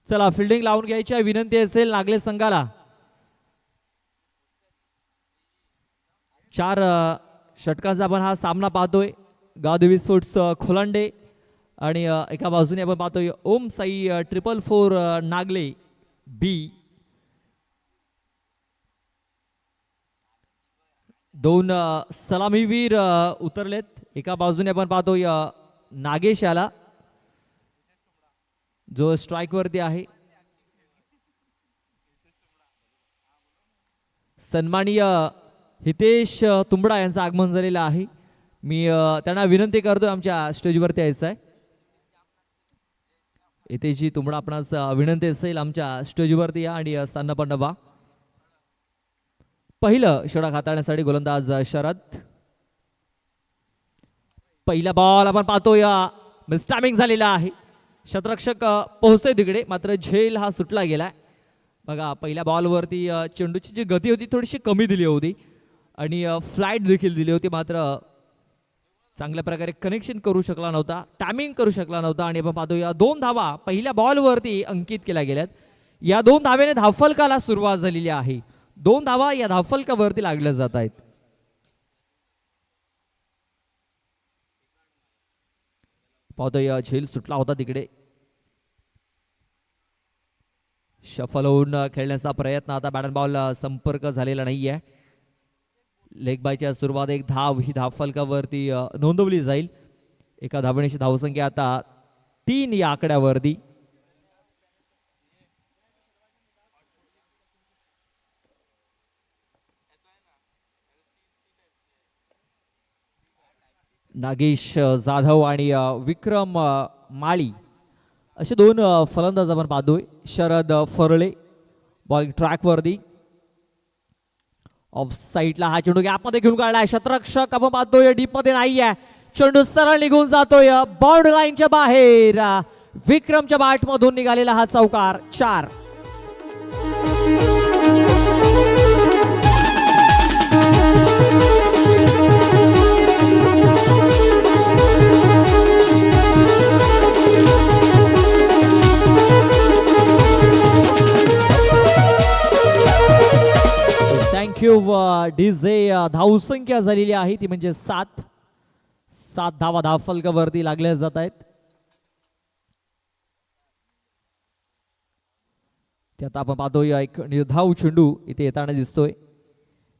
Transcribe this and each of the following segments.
चला फिल्डिंग लावून घ्यायची विनंती असेल नागले संघाला. 4 षटकांचा आपण हा सामना पाहतोय. गावदेवी स्पोर्ट्स खोलांडे आणि एका बाजूने आपण पाहतोय ओम साई 444 नागले बी. 2 सलामीवीर उतरलेत. एका बाजूने आपण पाहतोय नागेश याला जो स्ट्राइक वरती आहे. सन्माननीय हितेश तुंबडा यांचं आगमन झालेलं आहे. मी त्यांना विनंती करतोय आमच्या स्टेजवरती यायचं आहे. हितेशजी तुंबडा आपणास विनंती असेल आमच्या स्टेजवरती या आणि स्थान व्हा. पहिलं षटक हाताळण्यासाठी गोलंदाज शरद. पहिला बॉल आपण पाहतोय मिसटायमिंग झालेला आहे. शतरक्षक पोहोचतोय तिकडे मात्र झेल हा सुटला गेलाय. बघा पहिल्या बॉलवरती चेंडूची जी गती होती थोडीशी कमी दिली होती आणि फ्लाईट देखील दिली होती मात्र चांगल्या प्रकारे कनेक्शन करू शकला नव्हता, टायमिंग करू शकला नव्हता. आणि आपण पाहतो या 2 धावा पहिल्या बॉलवरती अंकित केल्या गेल्यात. या 2 धावेने धावफलकाला सुरुवात झालेली आहे. 2 धावा या धावफलकावरती लागल्या जात आहेत. पाहतोय झेल सुटला होता तिकडे. शफल होऊन खेळण्याचा प्रयत्न. आता बॅट बॉल संपर्क झालेला नाहीये. लेग बायच्या सुरुवात एक धाव ही धावफलकावरती नोंदवली जाईल. एका धावण्याची धावसंख्या आता 3 या आकड्यावरती. नागेश जाधव आणि विक्रम माळी असे 2 फलंदाज आपण पाहतोय. शरद फरळे बॉलिंग ट्रॅकवरती. ऑफ साईडला हा चेंडू गॅपमध्ये घेऊन काढलाय. शतरक्षक आपण पाहतोय डीप मध्ये नाहीये. चेंडू सरळ निघून जातोय बाउंड्री लाईनच्या बाहेर. विक्रमच्या बॅट मधून निघालेला हा चौकार. 4. Thank you DJ. धावसंख्या झालेली आहे ती म्हणजे 7 धावा धावफलकावरती लागल्या जात आहेत. त्यात आपण पाहतोय एक निर्धाव चेंडू इथे येताना दिसतोय.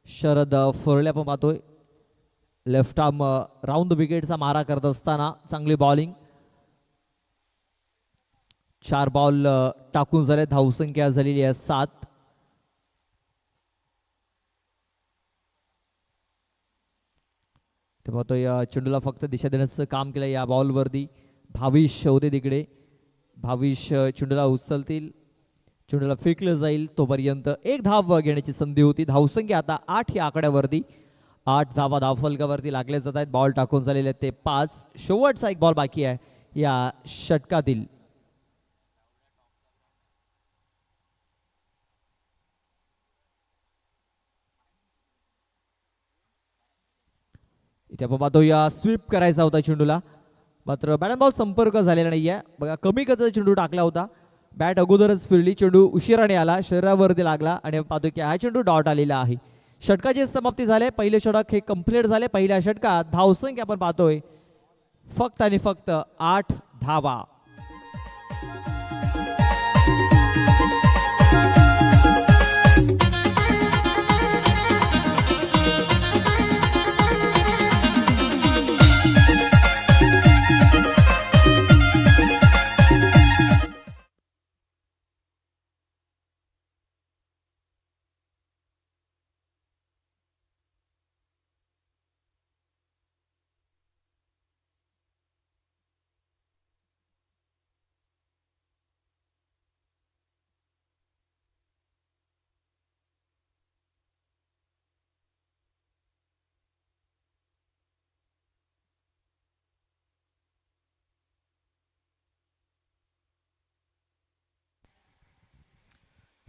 शरद फरळे आपण पाहतोय लेफ्ट आर्म राऊंड विकेटचा मारा करत असताना चांगली बॉलिंग. 4 बॉल टाकून झाले. धावसंख्या झालेली आहे 7. ते पाहतोय चेंडूला फक्त दिशा देण्याचं काम केलं या बॉलवरती. भाविश होते तिकडे. भाविश चेंडूला उचलतील. चेंडूला फेकलं जाईल तोपर्यंत 1 धाव घेण्याची संधी होती. धावसंख्या आता 8 या आकड्यावरती. 8 धावा धावफलकावरती लागले जात आहेत. बॉल टाकून झालेले ते 5. शेवटचा एक बॉल बाकी आहे या षटकातील. इथे आपण पाहतो या स्वीप करायचा होता चेंडूला मात्र बॅट बॉल संपर्क झालेला नाहीये. बघा कमी गतीचा चेंडू टाकला होता. बॅट अगोदरच फिरली. चेंडू उशिराने आला. शरीरावरती लागला आणि पाहतो की हा चेंडू डॉट आलेला आहे. षटकाची समाप्ती झाले. पहिले षटक हे कंप्लीट झाले. पहिल्या षटकात धावसंख्या आपण पाहतोय फक्त आणि फक्त 8 धावा.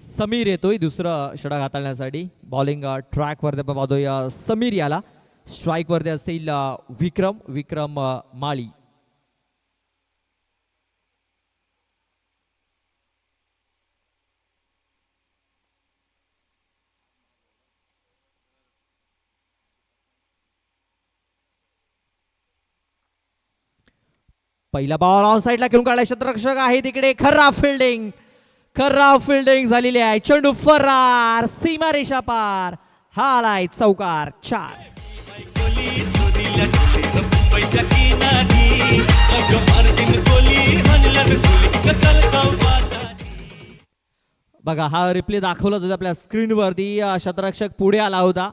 समीर येतोय दुसरं षटक हाताळण्यासाठी. बॉलिंग ट्रॅक वरती आपण पाहतोय समीर याला. स्ट्राइक वरती असेल विक्रम माळी. पहिला बॉल ऑन साईडला घेऊन काढला क्षेत्ररक्षक आहे तिकडे. खराब फिल्डिंग झालेली आहे. चेंडू फरार, सीमारेषा पार. हा आलाय चौकार. 4. बघा हा रिप्ले दाखवला होता आपल्या स्क्रीनवरती. क्षेत्ररक्षक पुढे आला होता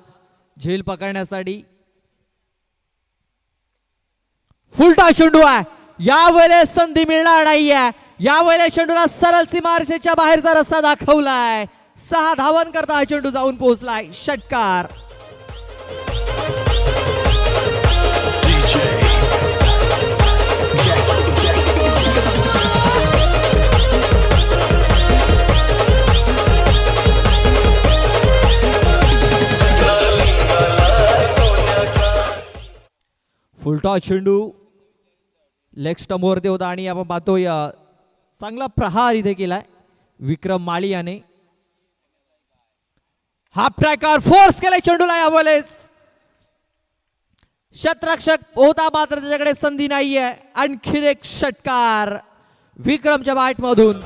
झेल पकडण्यासाठी. फुलटा चेंडू आहे. यावेळेस संधी मिळणार नाहीये. यावेळेस चेंडूला सरळ सीमारेषेच्या बाहेरचा रस्ता दाखवलाय. 6 धावन करता हा चेंडू जाऊन पोहोचलाय. षटकार. फुलटॉस चेंडू लेग स्टंपवरती होता आणि आपण पाहतोय चांगला प्रहार इथे केलाय विक्रम माळी याने. हाफ ट्रॅकर फोर्स केलाय चेंडूला. यावेळेस क्षेत्ररक्षक होता मात्र त्याच्याकडे संधी नाहीये. आणखीन एक षटकार विक्रमच्या बॅट मधून.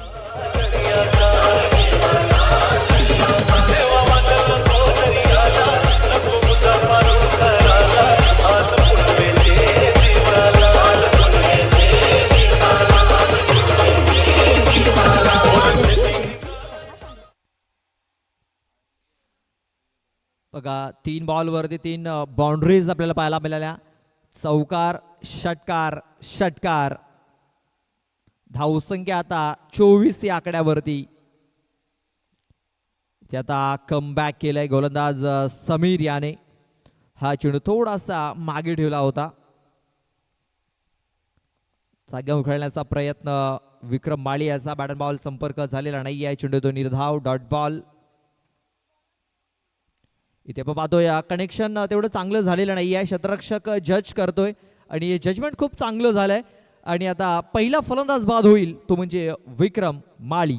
बघा 3 बॉलवरती 3 बाउंड्रीज आपल्याला पाहायला मिळाल्या. चौकार, षटकार. धावसंख्या आता 24 या आकड्यावरती. ते आता कमबॅक केलंय गोलंदाज समीर याने. हा चेंडू थोडासा मागे ठेवला होता. जागा उखळण्याचा प्रयत्न विक्रम माळी याचा. बॅट बॉल संपर्क झालेला नाही आहे. चेंडू तो निर्धाव. Dot ball. इथे आपण पाहतोय कनेक्शन तेवढं चांगलं झालेलं नाही आहे. क्षेत्ररक्षक जज करतोय आणि हे जजमेंट खूप चांगलं झालंय. आणि आता पहिला फलंदाज बाद होईल तो म्हणजे विक्रम माळी.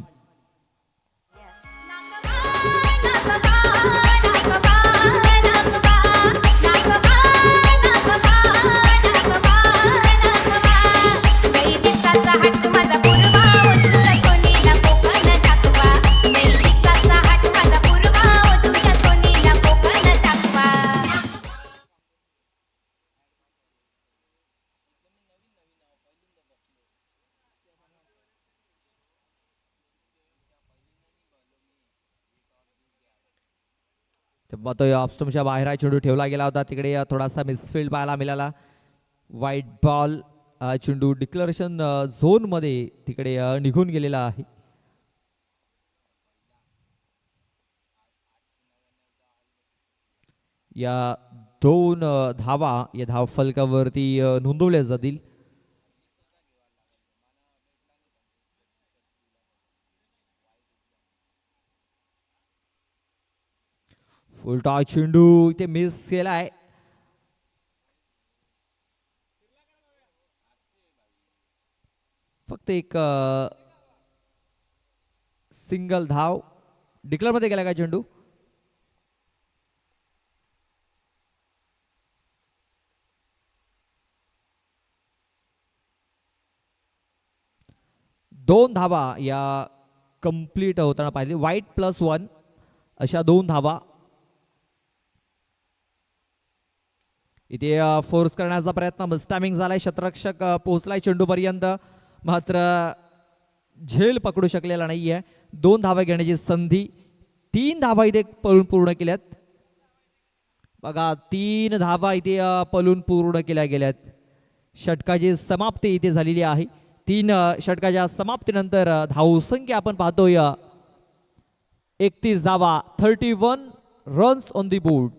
पाहतोय ऑफस्टमच्या बाहेर हा चेंडू ठेवला गेला होता. तिकडे थोडासा मिसफील्ड पाहायला मिळाला. वाईट बॉल. चेंडू डिक्लेरेशन झोन मध्ये तिकडे निघून गेलेला आहे. या 2 धावा या धाव फलकावरती नोंदवल्या जातील. फुलटॉस चेंडू इथे मिस केलाय. फक्त एक सिंगल धाव. डिक्लेअर मध्ये गेला का चेंडू? दोन धावा या कंप्लीट होताना पाहिजे. वाईट +1 अशा 2 धावा. इथे फोर्स करण्याचा प्रयत्न स्टॅमिंग झालाय. क्षेत्ररक्षक पोहोचलाय चेंडूपर्यंत मात्र झेल पकडू शकलेला नाहीये. 2 धावा घेण्याची संधी. 3 धावा इथे पळून पूर्ण केल्यात. बघा 3 धावा इथे पळून पूर्ण केल्या गेल्यात. षटकाची समाप्ती इथे झालेली आहे. 3 षटकाच्या समाप्तीनंतर धावसंख्या आपण पाहतोय 31 धावा. 31 runs on the board.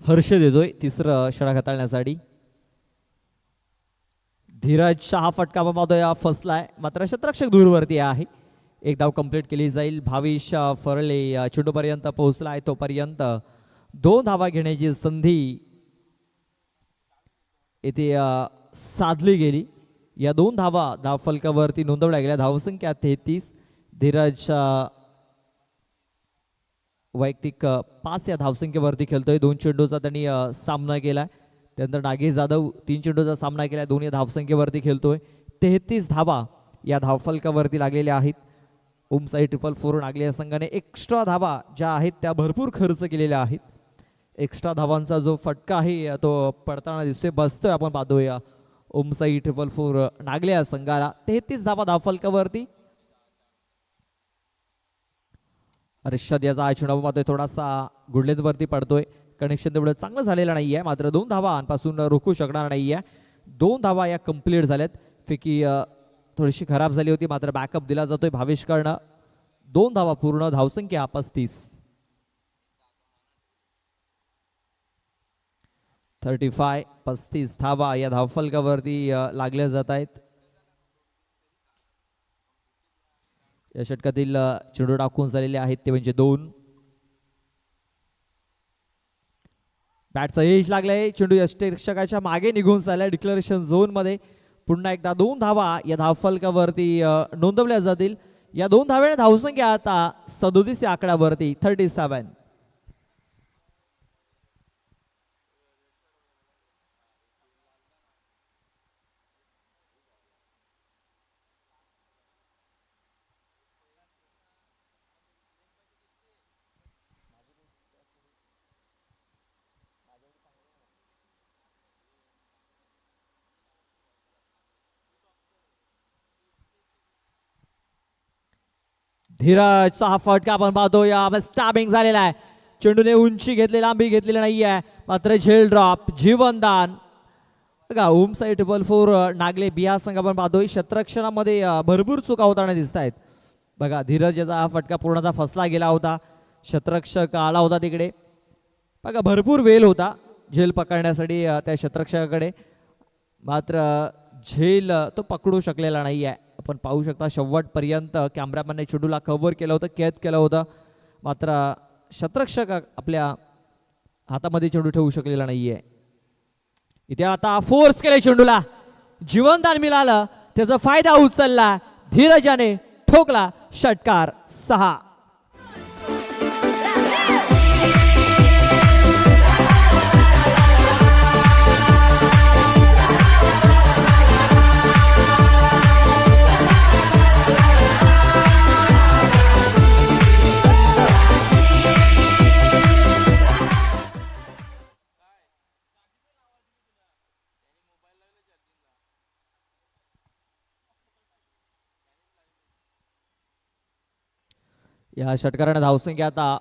Harsh देतोय तिसरं षटक हाताळण्यासाठी. धीरजचा हा फटका आपण पाहतोय फसलाय, मात्र क्षेत्ररक्षक दूरवरती आहे. एक धाव कंप्लीट केली जाईल. भाविश फरले चेंडूपर्यंत पोहोचलाय, तोपर्यंत 2 धावा घेण्याची संधी इथे साधली गेली. या 2 धावा धावफलकावरती नोंदवल्या गेल्या. धावसंख्या 33. धीरज वैयक्तिक 5 या धावसंख्येवरती खेळतोय. 2 चेंडूचा त्यांनी सामना केलाय. त्यानंतर नागेश जाधव 3 चेंडूचा सामना केला, 2 या धावसंख्येवरती खेळतोय. 33 धावा या धावफलकावरती लागलेल्या आहेत. ओमसाई 444 नागले या संघाने एक्स्ट्रा धावा ज्या आहेत त्या भरपूर खर्च केलेल्या आहेत. एक्स्ट्रा धावांचा जो फटका आहे तो पडताना दिसतोय, बसतोय आपण पाहतोय ओमसाई 444 नागले या संघाला. 33 धावा धावफलकावरती. हर्षद याचा चेंडू पाहतोय थोडासा गुडलेंवरती पडतोय. कनेक्शन तेवढं चांगलं झालेलं नाहीये, मात्र 2 धावांपासून रोखू शकणार नाहीये. 2 धावा या कंप्लीट झाल्यात. फेकी थोडीशी खराब झाली होती, मात्र बॅकअप दिला जातोय भावेशकडनं. 2 धावा पूर्ण, धावसंख्या 35. 35 धावा या धावफलकावरती लागल्या जात आहेत. या षटकातील चेंडू टाकून झालेले आहेत ते म्हणजे 2. बॅटचा एज लागलाय. चेंडू यष्टिरक्षकाच्या मागे निघून चाललाय डिक्लेरेशन झोन मध्ये. पुन्हा एकदा 2 धावा या धावफलकावरती नोंदवल्या जातील. या 2 धावेने धावसंख्या आता 37 या आकड्यावरती 37. धीरजचा हा फटका आपण पाहतो या स्टॅबिंग झालेला आहे. चेंडूने उंची घेतली, लांबी घेतलेली नाही आहे, मात्र झेल ड्रॉप, जीवनदान. बघा ओमसाई 444 नागले बिहा संघ आपण पाहतोय क्षेत्ररक्षणामध्ये भरपूर चुका होताना दिसत आहेत. बघा धीरज याचा हा फटका पूर्णतः फसला गेला होता. क्षेत्ररक्षक आला होता तिकडे. बघा भरपूर वेळ होता झेल पकडण्यासाठी त्या क्षेत्ररक्षकाकडे, मात्र झेल तो पकडू शकलेला नाही आहे. आपण पाहू शकता शेवटपर्यंत कॅमेरामॅनने चेंडूला कव्हर केलं होतं, कैद केलं होतं, मात्र क्षेत्ररक्षक आपल्या हातामध्ये चेंडू ठेवू शकलेला नाहीये. इथे आता फोर्स केले चेंडूला, जीवनदान मिळालं, त्याचा फायदा उचलला धीरजाने, ठोकला षटकार. 6. या षटकाराने धावसंख्या आता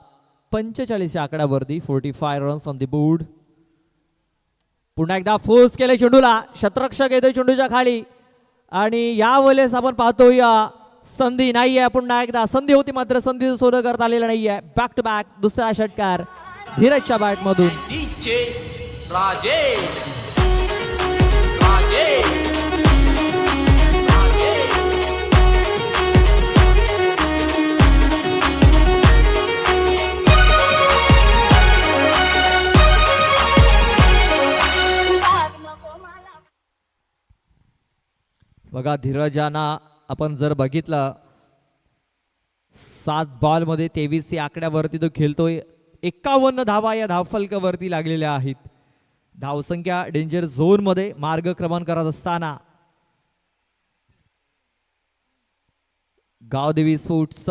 45 या आकड्यावरती 45 रन्स ऑन द बोर्ड. पुन्हा एकदा फोर्स केले चेंडूला, क्षेत्ररक्षक येतोय चेंडूच्या खाली आणि या वेळेस आपण पाहतोय संधी नाहीये. पुन्हा एकदा संधी होती, मात्र संधी सोडं करता आलेला नाहीये. बॅक टू बॅक दुसरा षटकार धीरजच्या बॅट मधून. बघा धीरजाना आपण जर बघितलं 7 बॉलमध्ये 23 या आकड्यावरती तो खेळतोय. 51 धावा या धावफलकावरती लागलेल्या आहेत. धावसंख्या डेंजर झोन मध्ये मार्गक्रमण करत असताना गावदेवी स्पोर्ट्स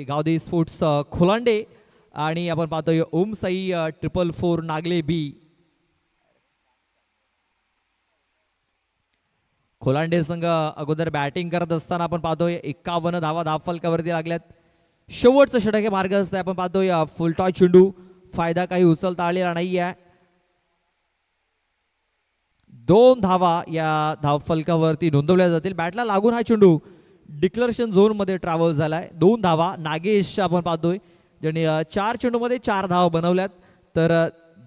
गावदेवी स्पोर्ट्स खोलांडे आणि आपण पाहतोय ओमसाई 444 नागले बी. खोलांडे संघ अगोदर बॅटिंग करत असताना आपण पाहतोय 51 धावा धावफलकावरती लागल्यात. शेवटचं षटक हे मार्ग असतं. आपण पाहतोय फुलटॉस चेंडू, फायदा काही उचलता आलेला नाहीये. 2 धावा या धावफलकावरती नोंदवल्या जातील. बॅटला लागून हा चेंडू डिक्लेरेशन झोन मध्ये ट्रॅव्हल झालाय. 2 धावा. नागेश आपण पाहतोय ज्यांनी 4 चेंडूमध्ये 4 धावा बनवल्यात, तर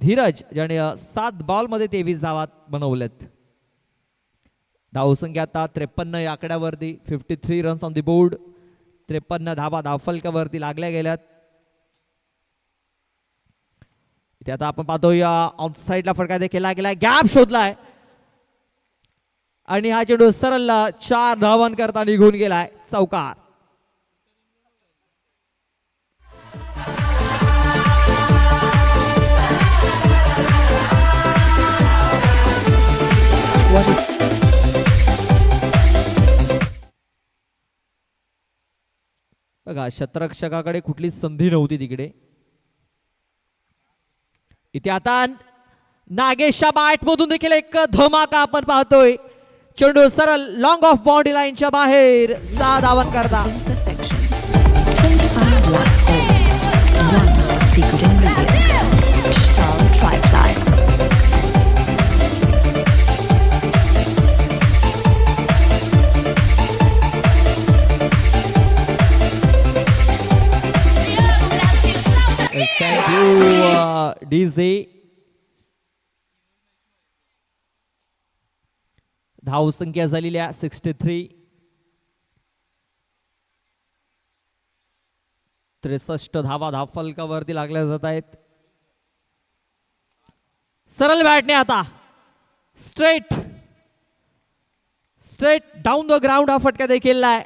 धीरज ज्याने 7 बॉलमध्ये 23 धावा बनवल्यात. धावसंख्या आता 53 या आकड्यावरती, 53 रन्स ऑन द बोर्ड. 53 धावा धावफलकावरती लागल्या गेल्यात. इथे आता आपण पाहतो या ऑन साईडला फटका देखील गेलाय, गॅप शोधलाय आणि हा चेंडू सरळ 4 धावांकरता निघून गेलाय. चौकार. बघा शतरक्षकाकडे कुठलीच संधी नव्हती तिकडे. इथे आता नागेशच्या बॅट मधून देखील एक धमाका आपण पाहतोय. चेंडू सरळ लॉंग ऑफ बाउंड्री लाईनच्या बाहेर 6 धावांकरता. Thank you, DJ. धावसंख्या झालेल्या 63. 63 धावा धावफलकावरती लागल्या जात आहेत. सरळ बॅटने आता स्ट्रेट डाऊन द ग्राउंड हा फटका देखील आहे.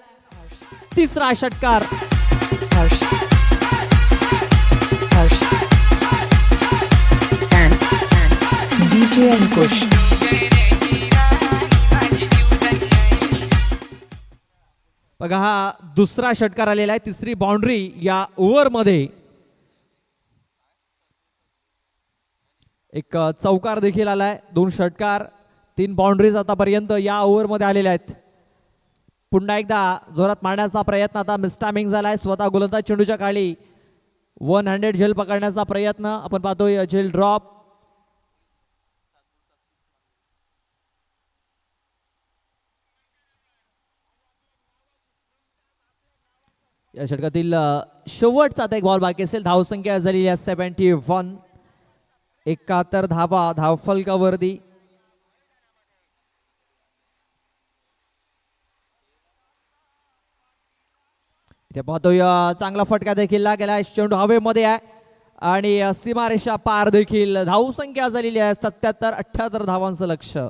तिसरा षटकार. DJ अंकुश. बघा हा दुसरा षटकार आलेला आहे. तिसरी बाउंड्री या ओव्हर मध्ये. एक चौकार देखील आलाय. 2 षटकार 3 बाउंड्रीज आतापर्यंत या ओव्हर मध्ये आलेल्या आहेत. पुन्हा एकदा जोरात मारण्याचा प्रयत्न आता मिसटायमिंग झालाय. स्वतः गोलंदाज चेंडूच्या खाली 100 झेल पकडण्याचा प्रयत्न आपण पाहतोय. झेल ड्रॉप. या षटकातील शेवटचा आता एक बॉल बाकी असेल. धावसंख्या झालेली आहे 71. 71 धावा धावफलकावरती. इथे पाहतोय चांगला फटका देखील गेला. चेंडू हवेमध्ये आहे आणि सीमारेषा पार देखील. धावसंख्या झालेली आहे 77. 78 धावांचं लक्ष्य.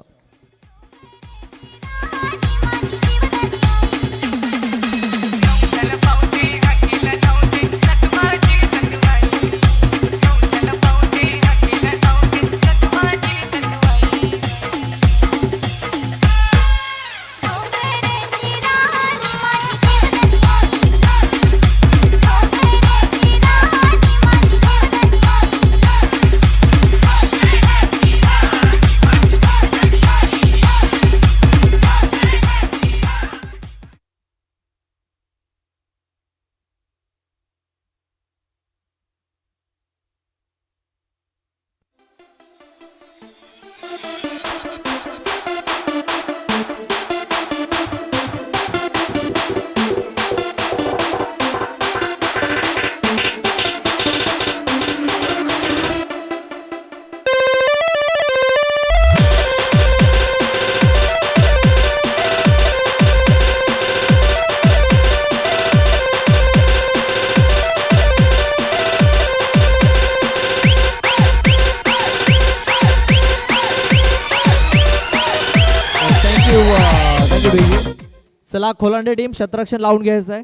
चला खोलांडे टीम शतरक्षण लावून घ्यायचं आहे.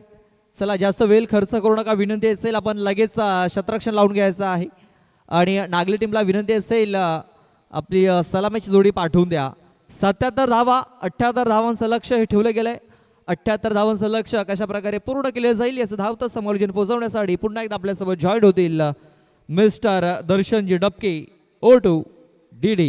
चला जास्त वेळ खर्च करू नका. विनंती असेल आपण लगेच शतरक्षण लावून घ्यायचं आहे. आणि नागली टीमला विनंती असेल आपली सलामीची जोडी पाठवून द्या. 77 धावा 78 धावांचं लक्ष हे ठेवलं गेलंय. 78 धावांचं लक्ष कशा प्रकारे पूर्ण केले जाईल याचं धावतं समालोचन पोहोचवण्यासाठी पुन्हा एकदा आपल्यासोबत जॉईन होतील मिस्टर दर्शनजी डबके O2 DD.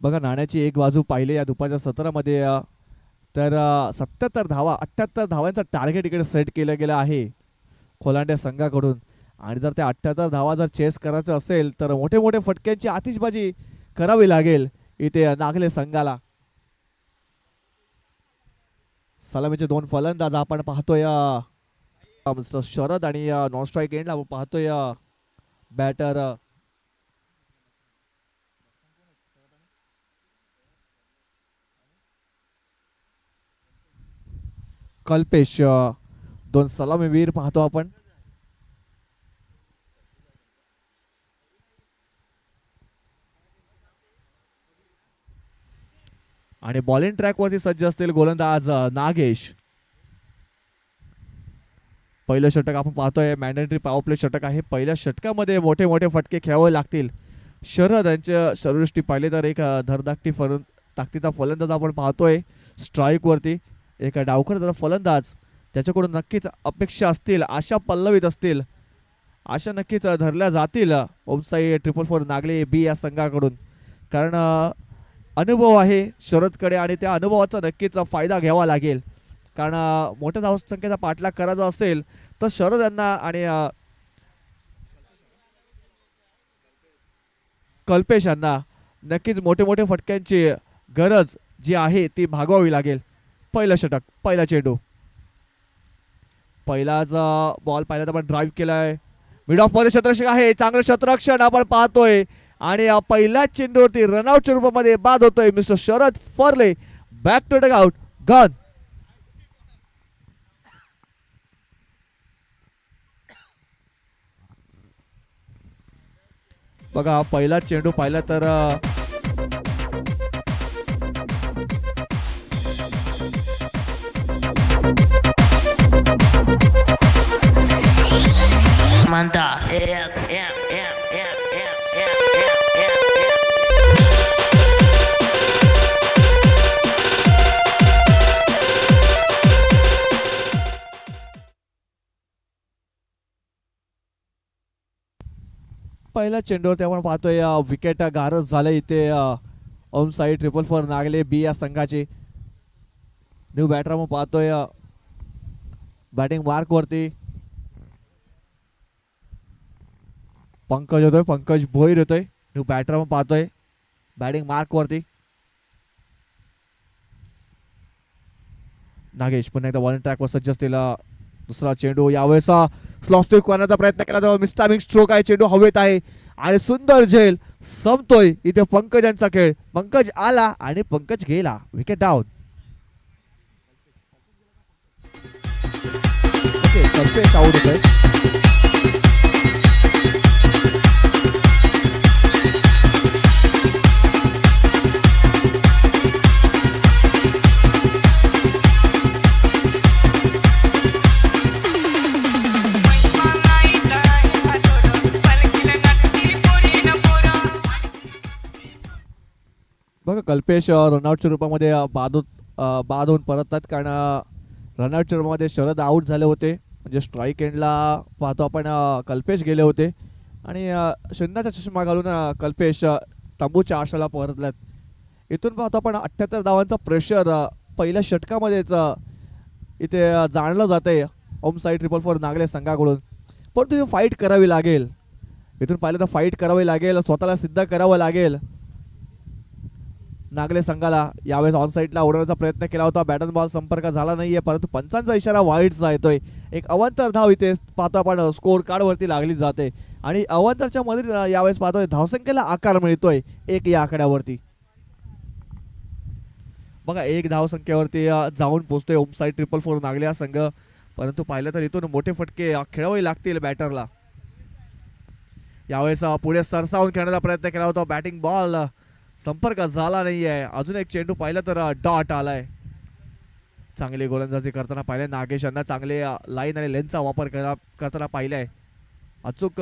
बघा नाण्याची एक बाजू पाहिली या दुपारच्या सत्रामध्ये तर 77 धावा 78 धावांचा टार्गेट इकडे सेट केलं गेलं आहे खोलांडे संघाकडून. आणि जर त्या 78 धावा जर चेस करायचं असेल तर मोठे मोठे फटक्यांची आतिषबाजी करावी लागेल इथे नागले संघाला. सलामीचे दोन फलंदाज आपण पाहतोय मिस्टर शरद आणि नॉन स्ट्राईक एंडला पाहतोय बॅटर कल्पेश. दोन सलामीवीर पाहतो आपण. आणि बॉलिंग ट्रॅक वरती सज्ज असतील गोलंदाज नागेश. पहिलं षटक आपण पाहतोय मॅन्डेटरी पॉवर प्ले षटक आहे. पहिल्या षटकामध्ये मोठे मोठे फटके खेळावे लागतील. शरद यांच्या सर्वदृष्टी पाहिले तर एक धरधाकटी ताकदीचा फलंदाज आपण पाहतोय स्ट्राईक वरती. एक डावखर फलंदाज त्याच्याकडून नक्कीच अपेक्षा असतील, आशा पल्लवित असतील, आशा नक्कीच धरल्या जातील ओमसाई 444 नागले बी या संघाकडून. कारण अनुभव आहे शरदकडे आणि त्या अनुभवाचा नक्कीच फायदा घ्यावा लागेल. कारण मोठ्या धावसंख्येचा पाठलाग करायचा असेल तर शरद यांना आणि कल्पेश यांना नक्कीच मोठे मोठे फटक्यांची गरज जी आहे ती भागवावी लागेल. पहिलं षटक, पहिला चेंडू, पहिलाच बॉल पाहिला तर आपण ड्राईव्ह केलाय. मिड ऑफ मध्ये क्षेत्ररक्षक आहे, चांगलं क्षेत्ररक्षण आपण पाहतोय आणि पहिल्याच चेंडूवरती रनआउटच्या रूपामध्ये बाद होतोय मिस्टर शरद फर्ले. बॅक टू डग आउट, गन. बघा पहिला चेंडू पाहिला तर पहिल्या चेंडूवरती आपण पाहतोय विकेट गारज झाले इथे ओम साई 444 नागले बी या संघाचे. न्यू बॅटर आपण पाहतोय बॅटिंग मार्क वरती पंकज होतोय, पंकज भोईर होतोय. न्यू बॅटर आपण पाहतोय बॅटिंग मार्क वरती नागेश. पुन्हा एकदा बॉलिंग ट्रॅक वर सज्ज असतील. दुसरा चेंडू यावेळेस स्लॉप स्ट्रोक करण्याचा प्रयत्न केला तर मिस्टामिंग स्ट्रोक आहे, चेंडू हवेत आहे आणि सुंदर झेल संपतोय इथे पंकज यांचा खेळ. पंकज आला आणि पंकज गेला, विकेट डाऊन. कल्पेश आउट होतोय. बघा कल्पेश रनआउटच्या रूपामध्ये बाद होऊन परततात. कारण रनआउटच्या रूपामध्ये शरद आऊट झाले होते, म्हणजे स्ट्राईक एंडला पाहतो आपण कल्पेश गेले होते आणि शून्याचा चष्मा घालून कल्पेश तंबूच्या आशाला परतल्यात. इथून पाहतो आपण 78 धावांचा प्रेशर पहिल्या षटकामध्येच इथे जाणलं जाते ओम साई 444 नागले संघाकडून. पण तुम्ही फाईट करावी लागेल. इथून पाहिलं तर फाईट करावी लागेल, स्वतःला सिद्ध करावं लागेल नागले संघाला. यावेळेस ऑन साईडला उडवण्याचा प्रयत्न केला होता, बॅटन बॉल संपर्क झाला नाहीये, परंतु पंचांचा इशारा वाईटचा येतोय. एक अवंतर धाव इथे पाहतो आपण स्कोर कार्ड वरती लागली जाते आणि अवंतरच्या मध्ये यावेळेस पाहतोय धावसंख्येला आकार मिळतोय 1 या आकड्यावरती. बघा 1 धावसंख्येवरती जाऊन पोहोचतोय ओम साई 444 नागले हा संघ. परंतु पाहिलं तर इथून मोठे फटके खेळावे लागतील बॅटरला. यावेळेस पुढे सरसावून खेळण्याचा प्रयत्न केला होता, बॅटिंग बॉल संपर्क झाला नाहीये. अजून एक चेंडू पाहिला तर डॉट आलाय. चांगली गोलंदाजी करताना पाहिले नागेश यांना, चांगले लाईन आणि लेनचा वापर करताना पाहिलाय. अचूक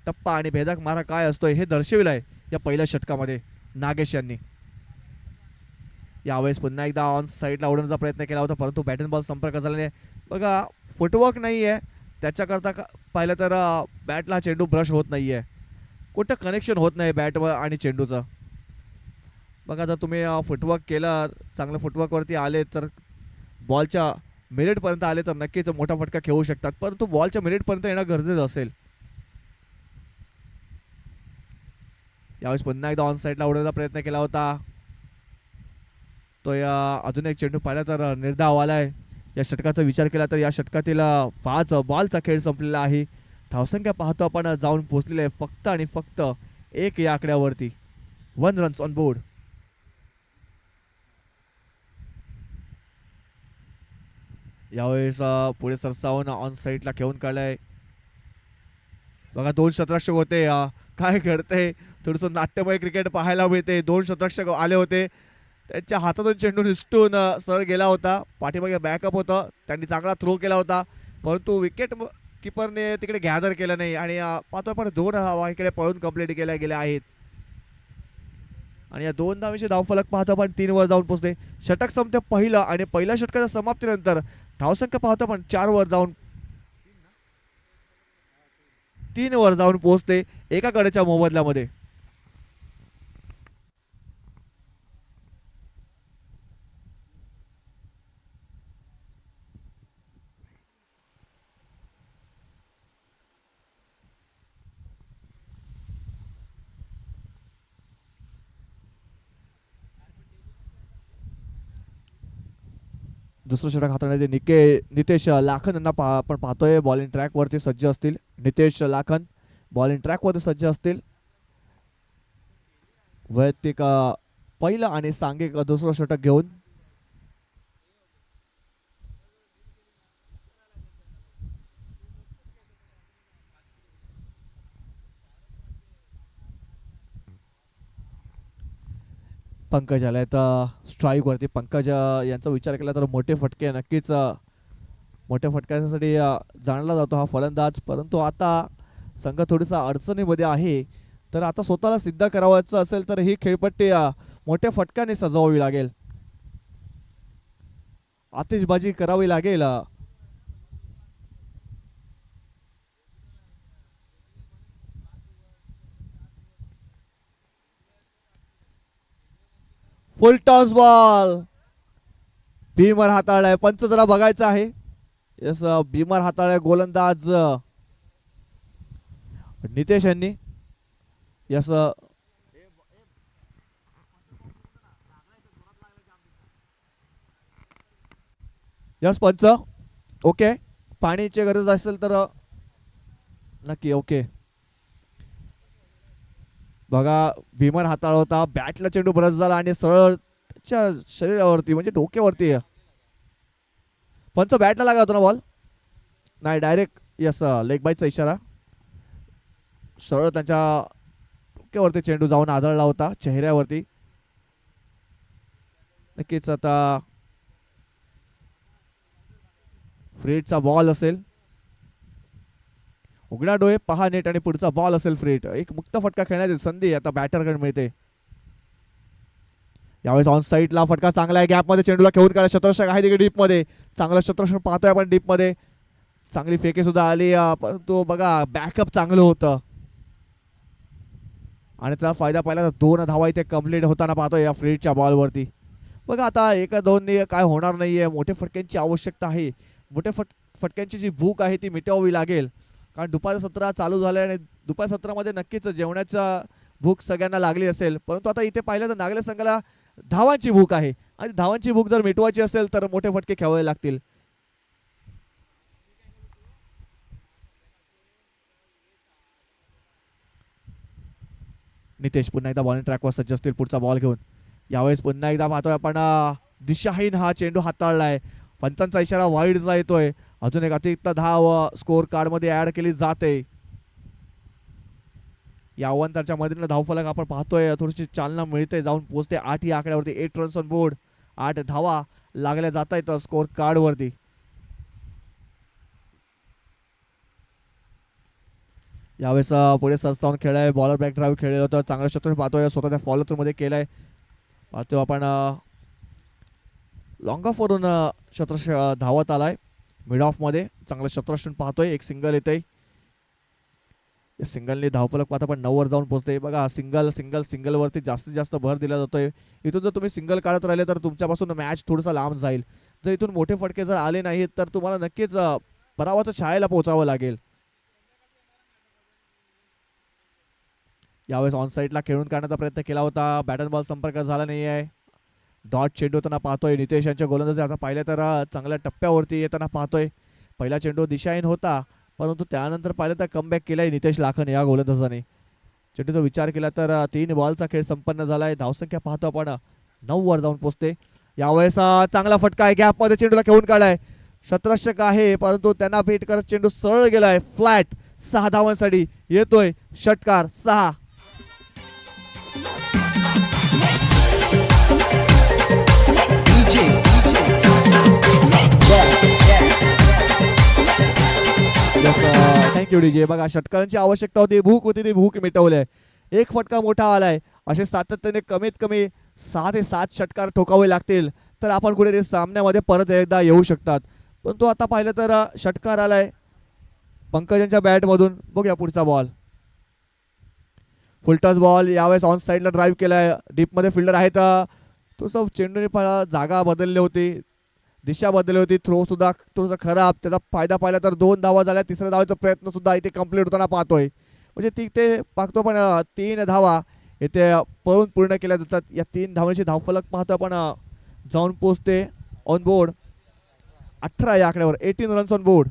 टप्पा आणि भेदक मारा काय असतोय हे दर्शविलंय या पहिल्या षटकामध्ये नागेश यांनी. यावेळेस पुन्हा एकदा ऑन साईडला उडवण्याचा प्रयत्न केला होता, परंतु बॅटन बॉल संपर्क झाला नाही. बघा फुटवर्क नाहीये त्याच्याकरता पाहिलं तर बॅटला चेंडू ब्रश होत नाहीये, कुठं कनेक्शन होत नाही बॅट आणि चेंडूचं. बघा जर तुम्ही फुटवर्क केलं, चांगलं फुटवर्कवरती आले तर बॉलच्या मिनिटपर्यंत आले तर नक्कीच मोठा फटका खेळू शकतात, परंतु बॉलच्या मिनिटपर्यंत येणं गरजेचं असेल. यावेळेस पुन्हा एकदा ऑन साईडला उडवण्याचा प्रयत्न केला होता तो. या अजून एक चेंडू पाहिला तर निर्धाव आलाय. या षटकाचा विचार केला तर या षटकातील 5 बॉलचा खेळ संपलेला आहे. धावसंख्या पाहतो आपण जाऊन पोहोचलेले आहे फक्त आणि फक्त 1 या आकड्यावरती. 1 रन्स ऑन बोर्ड. यावेळेस पुढे सरसावून ऑन साईडला खेळून काढलाय. बघा 2 शतरक्षक होते. काय घडते, थोडंसं नाट्यमय क्रिकेट पाहायला मिळते. 2 शतरक्षक आले होते, त्यांच्या हातातून चेंडू निसटून सरळ गेला होता. पाठीमागे बॅकअप होतं, त्यांनी चांगला थ्रो केला होता, परंतु विकेट किपरने तिकडे गॅदर केलं नाही आणि पाहतो आपण 2 धावा इकडे पळून कंप्लीट केल्या गेल्या आहेत. आणि या 2 धावेचे धावफलक पाहतो आपण 3 वर जाऊन पोहोचले. षटक संपते पहिलं आणि पहिल्या षटकाच्या समाप्तीनंतर धावसंख्या पाहतो आपण 4 वर जाऊन 3 वर जाऊन पोहोचते एका गड्याच्या मोबदल्यामध्ये. दुसरं षटक हाताळण्याचे नितेश लाखन यांना आपण पाहतोय बॉलिंग ट्रॅकवरती सज्ज असतील. नितेश लाखन बॉलिंग ट्रॅकवरती सज्ज असतील. वैयक्तिक पहिलं आणि सांघिक दुसरं षटक घेऊन पंकज आलाय तर स्ट्राईक वरती. पंकज यांचा विचार केला तर मोठे फटके नक्कीच मोठ्या फटक्यासाठी जाणला जातो हा फलंदाज, परंतु आता संघ थोडीसा अडचणीमध्ये आहे. तर आता स्वतःला सिद्ध करावायचं असेल तर ही खेळपट्टी मोठ्या फटक्याने सजवावी लागेल, आतिषबाजी करावी लागेल. फुल टॉस बॉल भीमर हाताळलाय. पंच जरा बघायचं आहे. यस भीमर हाताळलाय गोलंदाज नितेश यांनी. यस यस पंच ओके. पाण्याची गरज असेल तर नक्की ओके. बघा भीमर हाताळ होता, बॅटला चेंडू ब्रश झाला आणि सरळ त्याच्या शरीरावरती म्हणजे डोक्यावरती. पंच बॅटला लागला होता ना बॉल, नाही डायरेक्ट यस लेग बाईचा इशारा. सरळ त्यांच्या डोक्यावरती चेंडू जाऊन आदळला होता, चेहऱ्यावरती. नक्कीच आता फ्रीडचा बॉल असेल. उघडा डोळे पहा नेट आणि पुढचा बॉल असेल फ्रीड. एक मुक्त फटका खेळण्याची संधी आता बॅटरकडे मिळते. यावेळेस ऑन साईडला फटका चांगला आहे, गॅपमध्ये चेंडूला खेळून काढला. शतरक्षक आहे तिकडे डीप मध्ये, चांगला शतरक्षक पाहतोय आपण डीप मध्ये. चांगली फेके सुद्धा आली, परंतु बघा बॅकअप चांगलं होतं आणि त्याला फायदा पाहिला तर 2 धावा इथे कंप्लीट होताना पाहतोय या फ्रीडच्या बॉलवरती. बघा आता 1-2 काय होणार नाहीये, मोठ्या फटक्यांची आवश्यकता आहे. मोठ्या फटक्यांची जी भूक आहे ती मिटवावी लागेल, कारण दुपारचं सत्र चालू झालं आणि दुपार सत्रामध्ये नक्कीच जेवणाचा भूक सगळ्यांना लागली असेल. परंतु आता इथे पाहिलं तर नागले संघाला धावांची भूक आहे आणि धावांची भूक जर मिटवायची असेल तर मोठे फटके खेळावे लागतील. नितेश पुन्हा एकदा बॉलिंग ट्रॅकवर सज्ज असतील पुढचा बॉल घेऊन. यावेळेस पुन्हा एकदा पाहतोय आपण दिशाहीन हा चेंडू हाताळलाय. पंचांचा इशारा वाईडचा येतोय. अजून एक अतिरिक्त धाव स्कोर कार्ड मध्ये ऍड केली जाते. या अवंतरच्या मदतीने धावफलक आपण पाहतोय थोडीशी चालना मिळते, जाऊन पोहोचते 8 या आकड्यावरती. 8 रन्स ऑन बोर्ड, 8 धावा लागल्या जात आहेत स्कोर कार्ड वरती. यावेळेस पुढे सरसावून खेळाय, बॉलर बॅक ड्राईव्ह खेळलेलं होतं. चांगलं शतक पाहतोय स्वतःच्या फॉलो थ्रू मध्ये केलाय. पाहतोय आपण लॉंग ऑफ वरून शतरश धावत आलाय मिड ऑफ मध्ये. चांगलं शतरक्षण पाहतोय, एक सिंगल येते. या सिंगलने धावफलक पाहता पण 9 वर जाऊन पोहोचते. बघा सिंगल सिंगल सिंगल वरती जास्तीत जास्त भर दिला जातोय. इथून जर तुम्ही सिंगल काढत राहिले तर तुमच्यापासून मॅच थोडासा लांब जाईल. जर इथून मोठे फटके जर आले नाहीत तर तुम्हाला नक्कीच पराभवाच्या छायेला पोहोचावं लागेल. यावेळेस ऑन साईडला खेळून काढण्याचा प्रयत्न केला होता. बॅट अँड बॉल संपर्क झाला नाही आहे. डॉट चेंडू होताना पाहतोय. नितेश यांच्या गोलंदाजी आता पाहिलं तर चांगल्या टप्प्यावरती येताना पाहतोय. पहिला चेंडू दिशाहीन होता परंतु त्यानंतर पाहिलं तर कमबॅक केलाय नितेश लाखन या गोलंदाजाने. चेंडूचा विचार केला तर 3 बॉलचा खेळ संपन्न झालाय. धावसंख्या पाहतो आपण 9 वर जाऊन पोहोचते. यावेळेस चांगला फटका आहे. गॅपमध्ये चेंडूला खेळून काढलाय. शतरक्षक आहे परंतु त्यांना बीट करत चेंडू सरळ गेलाय फ्लॅट. 6 धावांसाठी येतोय षटकार 6. Thank you DJ. बघा षटकारांची आवश्यकता होती, भूक होती, ती भूक मिटवली. एक फटका मोठा आलाय. असे सातत्याने कमीत कमी 6 ते 7 षटकार ठोकावे लागतील तर आपण कुठेतरी सामन्यामध्ये परत एकदा येऊ शकतात. परंतु आता पाहिलं तर षटकार आलाय पंकजांच्या बॅटमधून. बघूया पुढचा बॉल. Full toss ball. यावेळेस ऑन साईडला ड्राईव्ह केलाय. डीपमध्ये फिल्डर आहेत. तो सब चेंडूने जागा बदलली होती, दिशा बदलली होती. थ्रो सुद्धा थोडासा खराब. त्याचा फायदा पाहिला तर 2 धावा झाल्या. तिसऱ्या धावाचा प्रयत्न सुद्धा इथे कंप्लीट होताना पाहतोय. म्हणजे ते पाहतो पण 3 धावा इथे पळून पूर्ण केल्या जातात. या 3 धावांची धावफलक पाहतो आपण जाऊन पोहोचते ऑन बोर्ड 18 या आकड्यावर. 18 रन्स ऑन बोर्ड.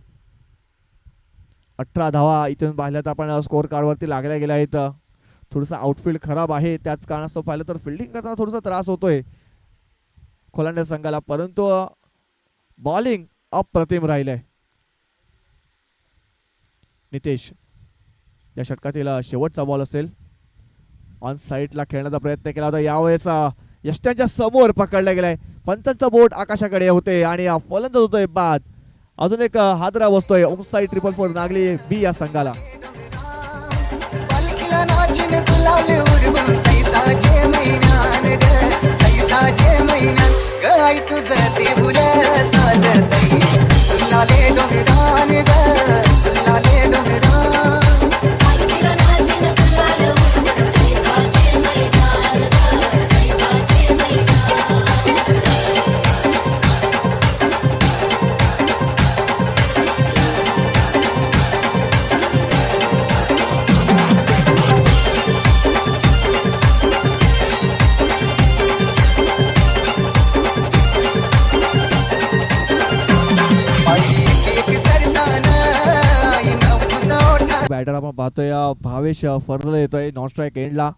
18 धावा इथून पाहिलं तर आपण स्कोर कार्डवरती लागल्या गेल्या आहेत. थोडंसं आउटफील्ड खराब आहे त्याच कारणास्तव पाहिलं तर फिल्डिंग करताना थोडासा त्रास होतोय कोलंदाज संघाला. परंतु बॉलिंग अप्रतिम राहिलंय. नितेश या षटकातील शेवटचा बॉल असेल. ऑन साईडला खेळण्याचा प्रयत्न केला होता. यावेळेस यष्ट्यांच्या समोर पकडला गेलाय. पंचांचा बोट आकाशाकडे होते आणि फलंदाज होतोय बाद. अजून एक हादरा बसतोय. ऑफ साईड 4-4 नागली बी या संघाला. बॅटर आपण पाहतोय भावेश फरला येतोय नॉन स्ट्राईक एंडला.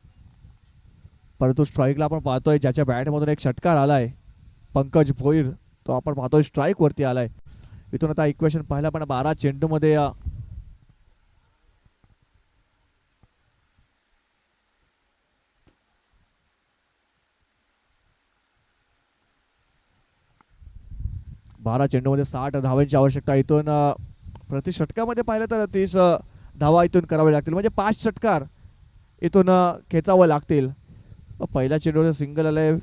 परंतु स्ट्राईकला आपण पाहतोय ज्याच्या बॅटमधून एक षटकार आलाय पंकज भोईर, तो आपण पाहतोय स्ट्राईक वरती आलाय. इथून आता इक्वेशन पाहिला पण 12 चेंडूमध्ये बारा चेंडूमध्ये 60 धावांची आवश्यकता. इथून प्रति षटकामध्ये पाहिलं तर 30 धावा इथून करावे लागतील. म्हणजे 5 षटकार इथून खेचावं लागतील. पहिल्या चेंडूवर सिंगल आलंय.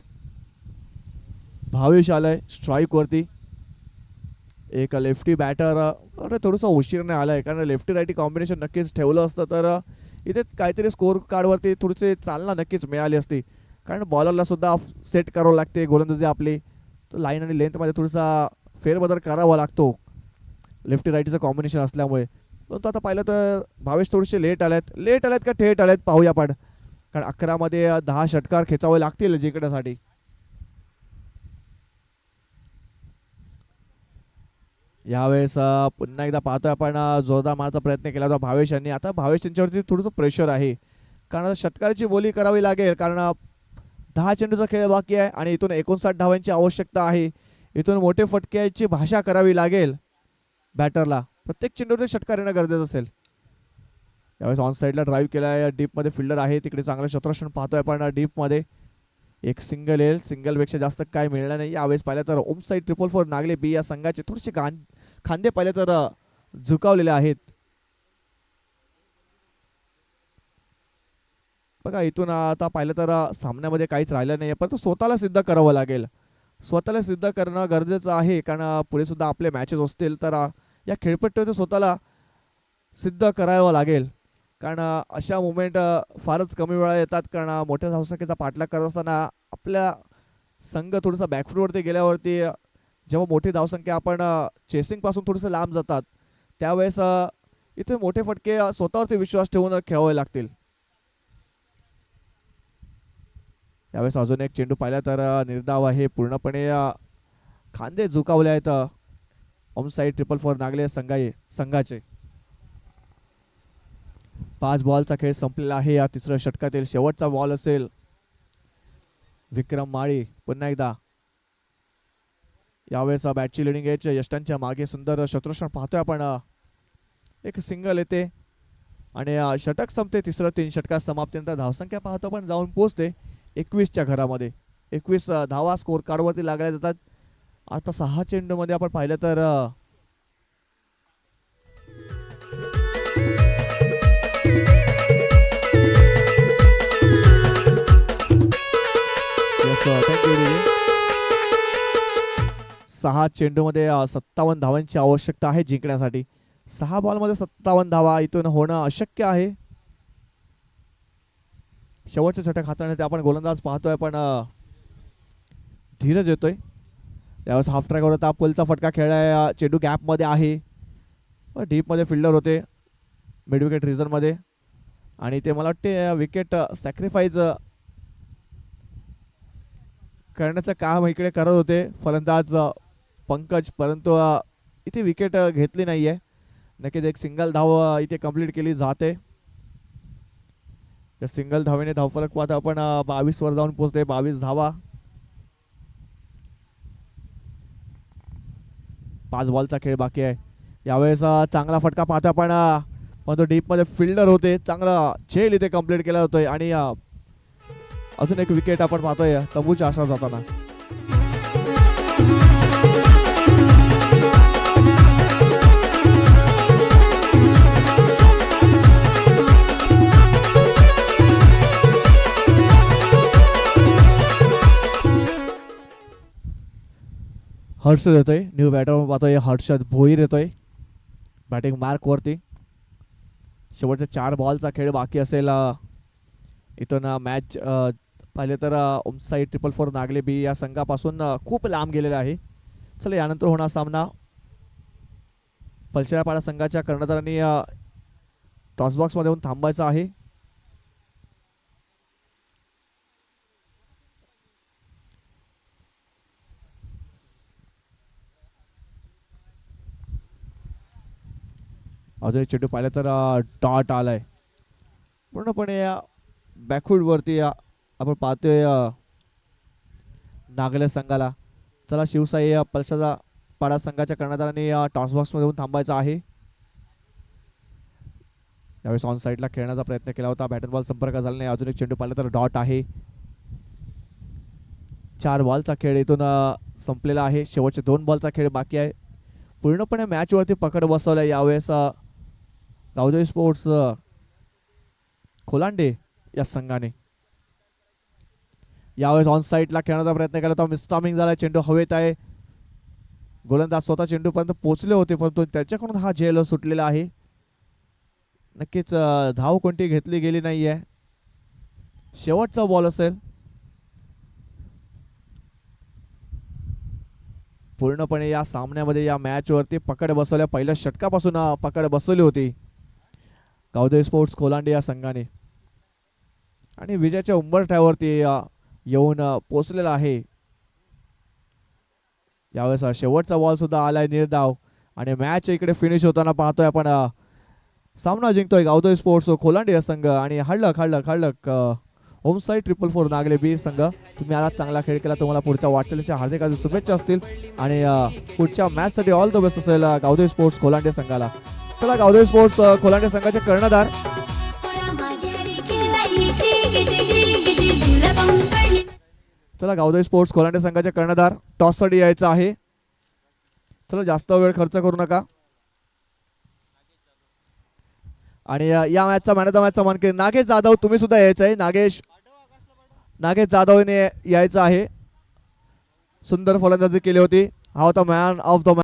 भावेश आलाय स्ट्राईक वरती. एक लेफ्टी बॅटर थोडंसं उशीरने आलाय कारण लेफ्टी राईटी कॉम्बिनेशन नक्कीच ठेवलं असतं तर इथे काहीतरी स्कोर कार्डवरती थोडीशी चालना नक्कीच मिळाली असती. कारण बॉलरला सुद्धा सेट करावं लागते गोलंदाजी आपली. तर लाईन आणि लेंथमध्ये थोडासा फेरबदल करावा लागतो लेफ्टी राईटीचं कॉम्बिनेशन असल्यामुळे. परंतु आता पाहिलं तर भावेश थोडेसे लेट आलेत का थेट आलेत पाहूया आपण. कारण 11 मध्ये 10 षटकार खेचावे लागतील जिंकण्यासाठी. यावेळेस पुन्हा एकदा पाहतोय आपण जोरदार मारण्याचा प्रयत्न केला होता भावेश यांनी. आता भावेश यांच्यावरती थोडंसं प्रेशर आहे कारण षटकाराची बोली करावी लागेल कारण 10 चेंडूचा खेळ बाकी आहे आणि इथून 59 धावांची आवश्यकता आहे. इथून मोठे फटक्याची भाषा करावी लागेल बॅटरला. प्रत्येक चेंडूवर षटकार येणं गरजेचं असेल. यावेळेस ऑन साईडला ड्राईव्ह केलाय. डीपमध्ये फिल्डर आहे तिकडे चांगलं क्षेत्ररक्षण पाहतोय आपण डीपमध्ये. एक सिंगल येईल. सिंगलपेक्षा जास्त काय मिळणार नाही. यावेळेस पाहिलं तर ओम साईड 4-4 नागले बी या संघाचे थोडेसे खांदे पाहिले तर झुकावलेले आहेत. बघा इथून आता पाहिलं तर सामन्यामध्ये काहीच राहिलं नाही परंतु स्वतःला सिद्ध करावं लागेल. स्वतःला सिद्ध करणं गरजेचं आहे कारण पुढे सुद्धा आपले मॅचेस असतील तर या खेळपट्टीमध्ये स्वतःला सिद्ध करावं लागेल. कारण अशा मुवमेंट फारच कमी वेळा येतात. कारण मोठ्या धावसंख्येचा पाठलाग करत असताना आपल्या संघ थोडंसं बॅकफूटवरती गेल्यावरती जेव्हा मोठी धावसंख्या आपण चेसिंगपासून थोडंसं लांब जातात त्यावेळेस इथे मोठे फटके स्वतःवरती विश्वास ठेवून खेळावे लागतील. यावेळेस अजून एक चेंडू पाहिला तर निर्धाव आहे, पूर्णपणे खांदे झुकावले आहेत. ऑन साइड 4-4 नागले संघाचे. 5 बॉलचा खेळ संपलेला आहे. या तिसऱ्या षटकातील शेवटचा बॉल असेल. विक्रम माळी पुन्हा एकदा यावेळेस बॅटची लिडिंग एज यष्टांच्या मागे सुंदर शत्रुषण पाहतोय आपण. एक सिंगल येते आणि षटक संपते. तिसरं 3 षटकात समाप्तीनंतर धावसंख्या पाहतो पण जाऊन पोहोचते 21च्या घरामध्ये. 21 धावा स्कोर कार्डवरती लागल्या जातात. आता 6 चेंडूमध्ये आपण पाहिलं तर सहा चेंडूमध्ये 57 धावांची आवश्यकता आहे जिंकण्यासाठी. 6 बॉलमध्ये 57 धावा इथून होणं अशक्य आहे. शेवटचे षटक हाताळण्यासाठी आपण गोलंदाज पाहतोय पण धीरज येतोय. यावेळेस हाफ ट्रॅकवर होता, पुलचा फटका खेळाय. चेंडू गॅपमध्ये आहे, डीपमध्ये फिल्डर होते मिड विकेट रिझनमध्ये आणि ते मला वाटते विकेट सॅक्रिफाईस करण्याचं काम इकडे करत होते फलंदाज पंकज, परंतु इथे विकेट घेतली नाही आहे. नक्कीच एक सिंगल धाव इथे कंप्लीट केली जाते. त्या सिंगल धावेने धावफलक पाहता आपण 22 वर जाऊन पोहोचते. 22 धावा. 5 बॉलचा खेळ बाकी आहे. यावेळेस चांगला फटका पाहतो आपण, पण तो डीपमध्ये फिल्डर होते. चांगला झेल इथे कंप्लीट केला होतोय आणि अजून एक विकेट आपण पाहतोय तंबूच्या आशा जाताना. हर्षद येतोय न्यू बॅटर पाहतोय. हर्षद भोईर येतोय बॅटिंग मार्क वरती. शेवटच्या 4 बॉलचा खेळ बाकी असेल. इथून मॅच पाहिले तर साईड 4-4 नागले बी या संघापासून खूप लांब गेलेला आहे. चला यानंतर होणार सामना पलशेरापाडा संघाच्या कर्णधारांनी टॉसबॉक्स मध्ये येऊन थांबायचा आहे. अजून चेंडू पाहिलं तर डॉट आलाय पूर्णपणे बॅकफूट वरती. आपण पाहतोय नागले संघाला. चला शिवसाई पलशाचा पाडा संघाच्या कर्णधारांनी टॉसबॉक्स मध्ये येऊन थांबायचं आहे. यावेळेस ऑन साईडला खेळण्याचा प्रयत्न केला होता, बॅट बॉल संपर्क झाला नाही. अजून एक चेंडू पाहिला तर डॉट आहे. 4 बॉलचा खेळ इथून संपलेला आहे. शेवटचे 2 बॉलचा खेळ बाकी आहे. पूर्णपणे मॅच वरती पकड बसवलाय यावेळेस गावदेवी स्पोर्ट्स खोलांडे या संघाने. यावेळेस ऑन साईडला खेळण्याचा प्रयत्न केला होता, मिसटायमिंग झाला. चेंडू हवेत आहे. गोलंदाज स्वतः चेंडूपर्यंत पोहोचले होते परंतु त्याच्याकडून हा झेल सुटलेला आहे. नक्कीच धाव कोणती घेतली गेली नाहीये. शेवटचा बॉल असेल. पूर्णपणे या सामन्यामध्ये या मॅच वरती पकड बसवल्या. पहिल्या षटकापासून पकड बसवली होती गावदेवी स्पोर्ट्स खोलांडे या संघाने आणि विजयाच्या उंबरठ्यावरती येऊन पोहोचलेला आहे. यावेळेस शेवटचा बॉल सुद्धा आलाय निर्धाव आणि मॅच इकडे फिनिश होताना पाहतोय आपण. सामना जिंकतोय गावदेवी स्पोर्ट्स खोलांडे या संघ आणि हडलक होम साईड 4-4 नागले बी संघ. तुम्ही आला चांगला खेळ केला. तुम्हाला पुढच्या वाटचालीच्या हार्दिक शुभेच्छा असतील आणि पुढच्या मॅच साठी ऑल द बेस्ट असेल गावदेवी स्पोर्ट्स खोलांडे संघाला. चला गावदेवी स्पोर्ट्स खोलांडे संघाचे कर्णधार गावदेवी स्पोर्ट्स खोलांडे संघाचे कर्णधार टॉस साठी यायचं आहे. चला जास्त वेळ खर्च करू नका आणि या मॅचचा मॅन ऑफ द मॅचचा मानकरी नागेश जाधव तुम्ही सुद्धा यायचं आहे. नागेश जाधवने यायचं आहे. सुंदर फलंदाजी केली होती. हा होता मॅन ऑफ द मॅच.